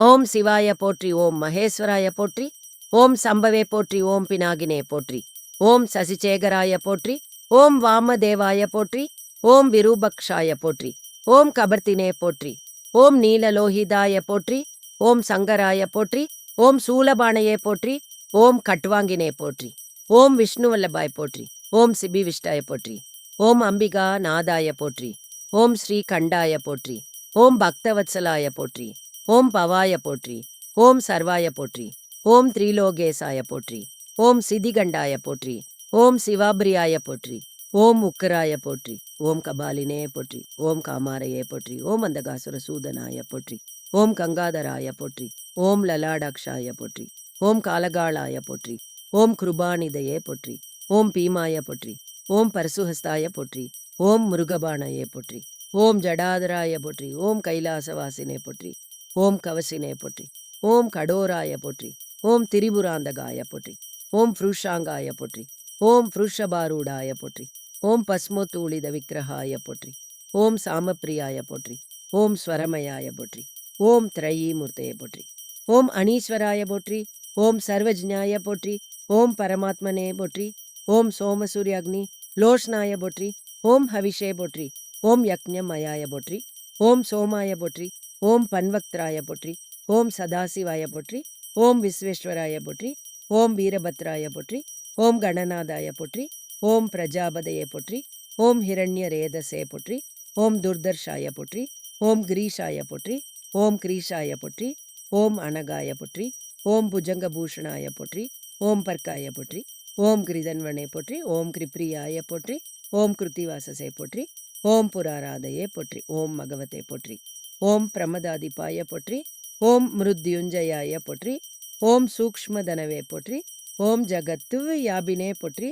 ஓம் சிவாய போற்றி. ஓம் மகேஸ்வராய போற்றி. ஓம் சம்பவே போற்றி. ஓம் பினாகினே போற்றி. ஓம் சசிசேகராய போற்றி. ஓம் வாமதேவாய போற்றி. ஓம் விரூபக்ஷாய போற்றி. ஓம் கபர்த்தினே போற்றி. ஓம் நீலலோகிதாய போற்றி. ஓம் சங்கராய போற்றி. ஓம் சூலபாணையே போற்றி. ஓம் கட்வாங்கினே போற்றி. ஓம் விஷ்ணுவல்லபாய் போற்றி. ஓம் சிபி விஷ்டாய போற்றி. ஓம் அம்பிகா நாதாய போற்றி. ஓம் ஸ்ரீ கண்டாய போற்றி. ஓம் பக்தவத்சலாய போற்றி. ஓம் பவாய போற்றி. ஓம் சர்வாய போற்றி. ஓம் திரிலோகேசாய போற்றி. ஓம் சிதிகண்டாய போற்றி. ஓம் சிவாபிரியாய போற்றி. ஓம் உக்கராய போற்றி. ஓம் கபாலினே போற்றி. ஓம் காமாரையே போற்றி. ஓம் அந்தகாசுர சூதனாய போற்றி. ஓம் கங்காதராய போற்றி. ஓம் லலாடாக்ஷாய போற்றி. ஓம் காலகாளாய போற்றி. ஓம் கிருபாநிதையே போற்றி. ஓம் பீமாய போற்றி. ஓம் பரசுஹஸ்தாய போற்றி. ஓம் முருகபாணையே போற்றி. ஓம் ஜடாதராய போற்றி. ஓம் கைலாசவாசினே போற்றி. ஓம் கவசினே போற்றி. ஓம் கடோராய போற்றி. ஓம் திரிபுராந்தகாய போற்றி. ஓம் ஃப்ருஷாங்காய போற்றி. ஓம் ஃப்ருஷபாரூடாய போற்றி. ஓம் பஸ்மோத்தூளித விக்கிரகாய போற்றி. ஓம் சாமப்பிரியாய போற்றி. ஓம் ஸ்வரமயாய போற்றி. ஓம் திரையீமூர்த்தையை போற்றி. ஓம் அனீஸ்வராய போற்றி. ஓம் சர்வஜ்ஞாய போற்றி. ஓம் பரமாத்மனே போற்றி. ஓம் சோமசூரிய அக்னி லோஷ்னாய போற்றி. ஓம் ஹவிஷே போற்றி. ஓம் யக்ஞமயாய போற்றி. ஓம் சோமாய போற்றி. ஓம் பன்வக்திராய போற்றி. ஓம் சதாசிவாய போற்றி. ஓம் விஸ்வேஸ்வராய போற்றி. ஓம் வீரபத்ராய போற்றி. ஓம் கணநாதாய போற்றி. ஓம் பிரஜாபதையை போற்றி. ஓம் ஹிரண்ய ரேதசே போற்றி. ஓம் துர்தர்ஷாய போற்றி. ஓம் கிரீஷாய போற்றி. ஓம் கிரீஷாய போற்றி. ஓம் அனகாய போற்றி. ஓம் புஜங்கபூஷணாய போற்றி. ஓம் பர்க்காய போற்றி. ஓம் கிரிதன்வனே போற்றி. ஓம் கிரிப்ரியாய போற்றி. ஓம் கிருத்திவாசசே போற்றி. ஓம் புராராதையே போற்றி. ஓம் மகவத்தை போற்றி. ஓம் பிரமதாதிபாய போற்றி. ஓம் மிருத்யுஞ்சயாய போற்றி. ஓம் சூக்ஷ்மதனவே போற்றி. ஓம் ஜகத்து யாபினே போற்றி.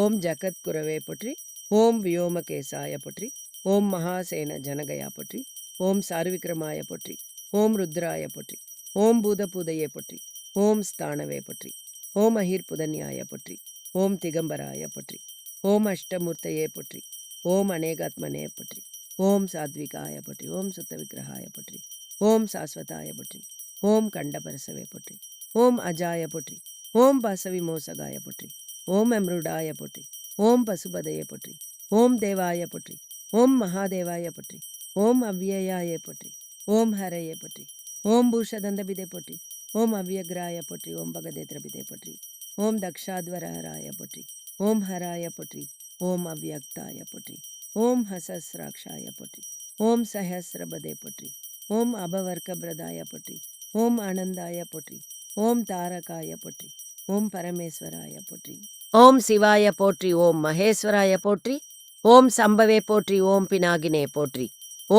ஓம் ஜகத்குரவே போற்றி. ஓம் வியோமகேசாய போற்றி. ஓம் மகாசேன ஜனகயா போற்றி. ஓம் சார்விக்ரமாய போற்றி. ஓம் ருத்ராய போற்றி. ஓம் பூதபூதையே போற்றி. ஓம் ஸ்தானவே போற்றி. ஓம் அஹீர்புதன்யாய போற்றி. ஓம் திகம்பராய போற்றி. ஓம் அஷ்டமூர்த்தையே போற்றி. ஓம் அநேகாத்மனே போற்றி. ஓம் சாத்விகாய போற்றி. ஓம் சுத்த விக்கிரகாய போற்றி. ஓம் சாஸ்வதாய போற்றி. ஓம் கண்டபரசவே போற்றி. ஓம் அஜாய போற்றி. ஓம் பசவி மோசகாய போற்றி. ஓம் அம்ருடாய போற்றி. ஓம் பசுபதையை போற்றி. ஓம் தேவாய போற்றி. ஓம் மகாதேவாய போற்றி. ஓம் அவ்யயாய போற்றி. ஓம் ஹரையை போற்றி. ஓம் பூஷதந்தபிதை போற்றி. ஓம் அவ்யக்ராய போற்றி. ஓம் பகதேத்ரபிதை போற்றி. ஓம் தக்ஷாத்வரஹராய போற்றி. ஓம் ஹராய போற்றி. ஓம் அவ்யக்தாய போற்றி. ஓம் ஹசஸ்ராக்ஷாய போற்றி. ஓம் சஹஸ்ரபதே போற்றி. ஓம் அபவர்க்கபிரதாய போற்றி. ஓம் ஆனந்தாய போற்றி. ஓம் தாரகாய போற்றி. ஓம் பரமேஸ்வராய போற்றி. ஓம் சிவாய போற்றி. ஓம் மகேஸ்வராய போற்றி. ஓம் சம்பவே போற்றி. ஓம் பினாகினே போற்றி.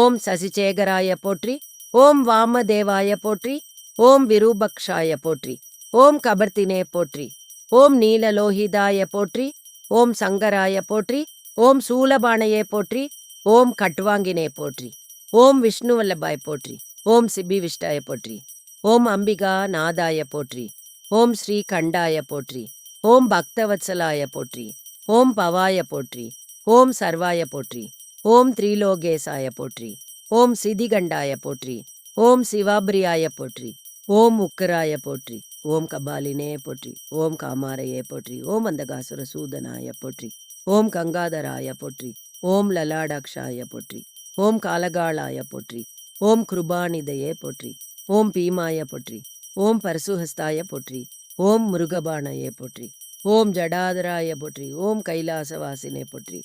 ஓம் சசிசேகராய போற்றி. ஓம் வாமதேவாய போற்றி. ஓம் விரூபக்ஷாய போற்றி. ஓம் கபர்த்தினே போற்றி. ஓம் நீலலோகிதாய போற்றி. ஓம் சங்கராய போற்றி. ஓம் சூலபாணையே போற்றி. ஓம் கட்வாங்கினே போற்றி. ஓம் விஷ்ணுவல்லபாய் போற்றி. ஓம் சிபி விஷ்டாய போற்றி. ஓம் அம்பிகா நாதாய போற்றி. ஓம் ஸ்ரீ கண்டாய போற்றி. ஓம் பக்தவத்சலாய போற்றி. ஓம் பவாய போற்றி. ஓம் சர்வாய போற்றி. ஓம் திரிலோகேசாய போற்றி. ஓம் சிதிகண்டாய போற்றி. ஓம் சிவாபிரியாய போற்றி. ஓம் உக்கராய போற்றி. ஓம் கபாலினே போற்றி. ஓம் காமாரையே போற்றி. ஓம் அந்தகாசுர சூதனாய போற்றி. ஓம் கங்காதராய போற்றி. ஓம் லலாடாக்ஷாய போற்றி. ஓம் காலகாளாய போற்றி. ஓம் கிருபாநிதையே போற்றி. ஓம் பீமாய போற்றி. ஓம் பரசுஹஸ்தாய போற்றி. ஓம் முருகபாணையே போற்றி. ஓம் ஜடாதராய போற்றி. ஓம் கைலாசவாசினே போற்றி.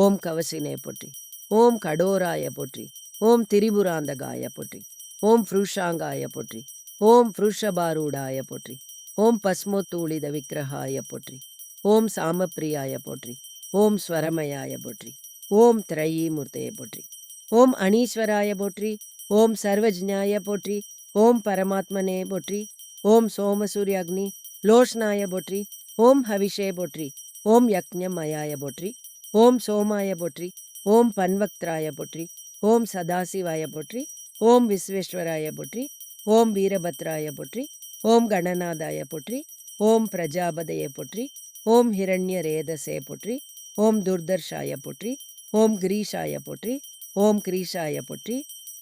ஓம் கவசினே போற்றி. ஓம் கடோராய போற்றி. ஓம் திரிபுராந்தகாய போற்றி. ஓம் ஃப்ருஷாங்காய போற்றி. ஓம் ஃப்ருஷபாரூடாய போற்றி. ஓம் பஸ்மோத்தூளித விக்கிரகாய போற்றி. ஓம் சாமப்பிரியாய போற்றி. ஓம் ஸ்வரமயாய போற்றி. ஓம் திரையீமூர்த்தையை போற்றி. ஓம் அனீஸ்வராய போற்றி. ஓம் சர்வஜ்ஞாய போற்றி. ஓம் பரமாத்மனே போற்றி. ஓம் சோமசூரிய அக்னி லோஷ்னாய போற்றி. ஓம் ஹவிஷே போற்றி. ஓம் யக்ஞமயாய போற்றி. ஓம் சோமாய போற்றி. ஓம் பன்வக்திராய போற்றி. ஓம் சதாசிவாய போற்றி. ஓம் விஸ்வேஸ்வராய போற்றி. ஓம் வீரபத்ராய போற்றி. ஓம் கணநாதாய போற்றி. ஓம் பிரஜாபதையை போற்றி. ஓம் ஹிரண்ய ரேதசே போற்றி. ஓம் துர்தர்ஷாய போற்றி. ஓம் கிரீஷாய போற்றி. ஓம் கிரீஷாய போற்றி.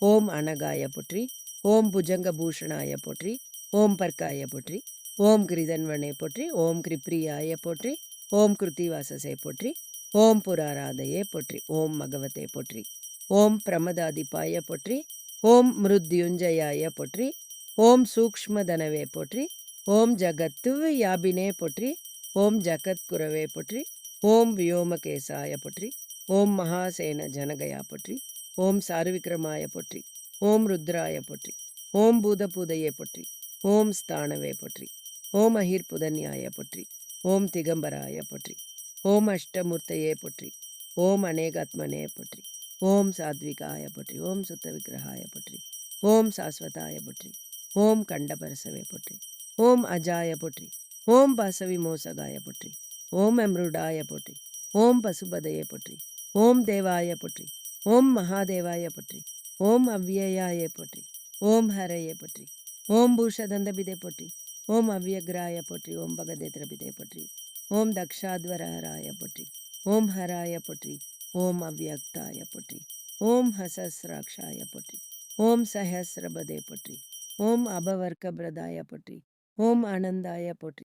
ஓம் அனகாய போற்றி. ஓம் புஜங்க பூஷணாய போற்றி, ஓம் பர்க்காய போற்றி, ஓம் கிரிதன்வனே போற்றி, ஓம் கிரிப்ரியாய போற்றி, ஓம் கிருத்திவாசசே போற்றி, ஓம் புராராதையே போற்றி, ஓம் மகவதே போற்றி, ஓம் பிரமதாதிபாய போற்றி, ஓம் மிருத்யுஞ்சயாய போற்றி, ஓம் சூக்ஷ்மதனவே போற்றி, ஓம் ஜகத்து யாபினே போற்றி, ஓம் ஜகத்குரவே போற்றி, ஓம் வியோமகேசாய போற்றி, ஓம் மகாசேன ஜனகயா போற்றி, ஓம் சாருவிக்ரமாய போற்றி, ஓம் ருத்ராய போற்றி, ஓம் பூதபூதையே போற்றி, ஓம் ஸ்தானவே போற்றி, ஓம் அஹிர்புதன்யாய போற்றி, ஓம் திகம்பராய போற்றி, ஓம் அஷ்டமூர்த்தையே போற்றி, ஓம் அநேகாத்மனே போற்றி, ஓம் சாத்விகாய போற்றி, ஓம் சுத்த விக்கிரகாய போற்றி, ஓம் சாஸ்வதாய போற்றி, ஓம் கண்டபரசவே போற்றி, ஓம் அஜாய போற்றி, ஓம் பசவி மோசகாய போற்றி, ஓம் அம்ருடாய போற்றி, ஓம் பசுபதையே போற்றி, ஓம் தேவாய போற்றி, ஓம் மகாதேவாய போற்றி, ஓம் அவ்யயாய போற்றி, ஓம் ஹரையே போற்றி, ஓம் பூஷதந்தபிதே போற்றி, ஓம் அவ்யக்ராய போற்றி, ஓம் பகதேத்ரபிதே போற்றி, ஓம் தக்ஷாத்வரஹராய போற்றி, ஓம் ஹராய போற்றி, ஓம் அவ்யக்தாய போற்றி, ஓம் ஹசஸ்ராக்ஷாய போற்றி, ஓம் சஹஸ்ரபதே போற்றி, ஓம் அபவர்க்க பிரதாய போற்றி, ஓம் ஆனந்தாய போற்றி.